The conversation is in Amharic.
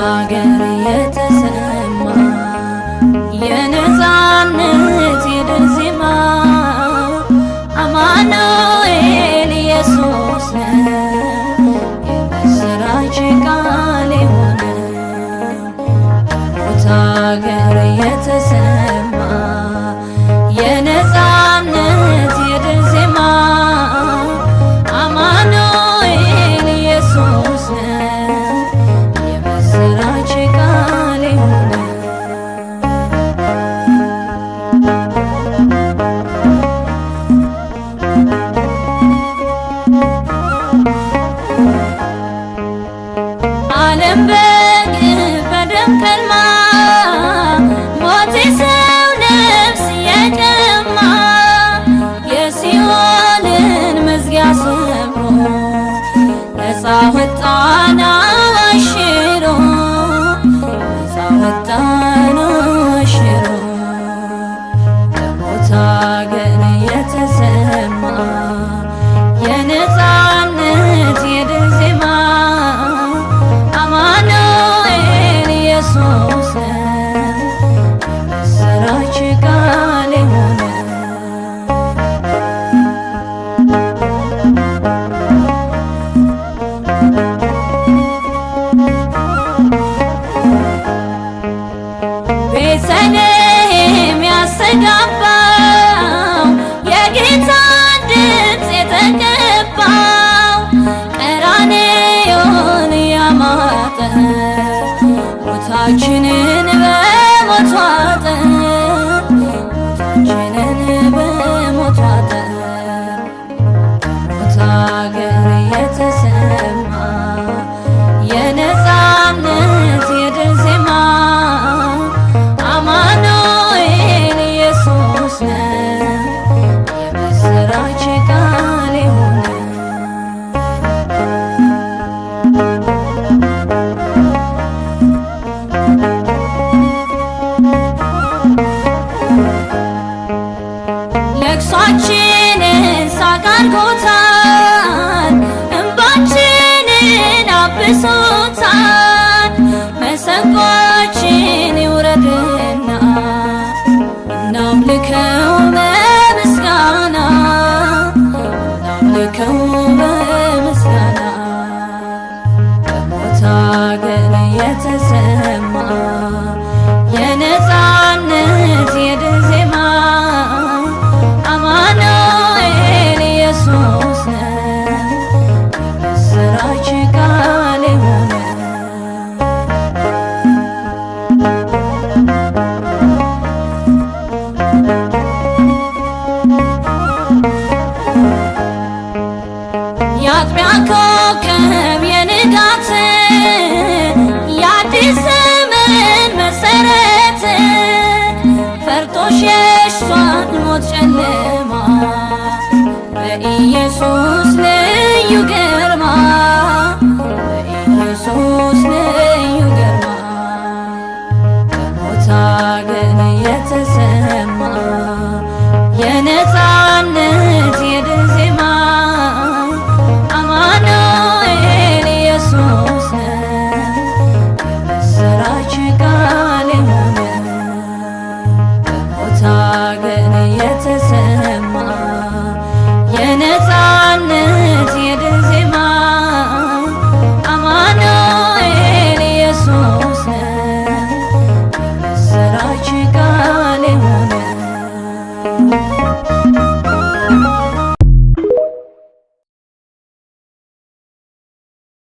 አገር የተሰማ የነፃነት የድል ዜማ አማኑኤል ኢየሱስ ነው የምስራች ቃል የሆነው። በሞት አገር የተሰማ የነፃነት የድል ዜማ አማኑኤል ኢየሱስ ነው የምስራች ቃል የሆነው። ዓለም በግፍ በደም ከልማ ሞት የሰው ነፍስ የቀማ የሲኦልን መዝጊያ ሰብሮ ነፃ ወጣን አሽሮ ነፃ ወጣን አሽሮ በሞት አገር የተሰማ የነፃነት የድል ዜማ አማኑኤል ኢየሱስ ነው የምስራች ቃል የሆነው። ቤተልሔም ያስተጋባው የጌታ ድምፅ የተቀባው ቀራንዮን ያማጠ ሞታችንን በሞቱ ዋጠ ሞታችንን በሞቱ ዋጠ። በሞት አገር የተሰማ የነፃነት የድል ዜማ አማኑኤል ኢየሱስ ነው የምስራች ቃል የሆነው። ለቅሷችንን ሳቅ አድርጎታል እንባችንን አብሶታል። መሰንቆችን ይውረድና እናምልከው በምስጋና እናምልከው በምስጋና። በሞት አገር የተሰማ የነፃነት የድል ዜማ አማኑኤል ኢየሱስ ነው የምስራች ቃል የሆነው። የአጥቢያ ኮከብ የንጋት የአዲስ ዘመን መሰረት ፈርቶ ሸሽቷል ሞት ጨለማ በኢየሱስ ልዩ ግርማ በኢየሱስ ልዩ ግርማ። በሞት አገር የተሰማ የነፃነት የድል ዜማ አማኑኤል ኢየሱስ ነው የምስራች ቃል የሆነው። በሞት አገር የተሰማ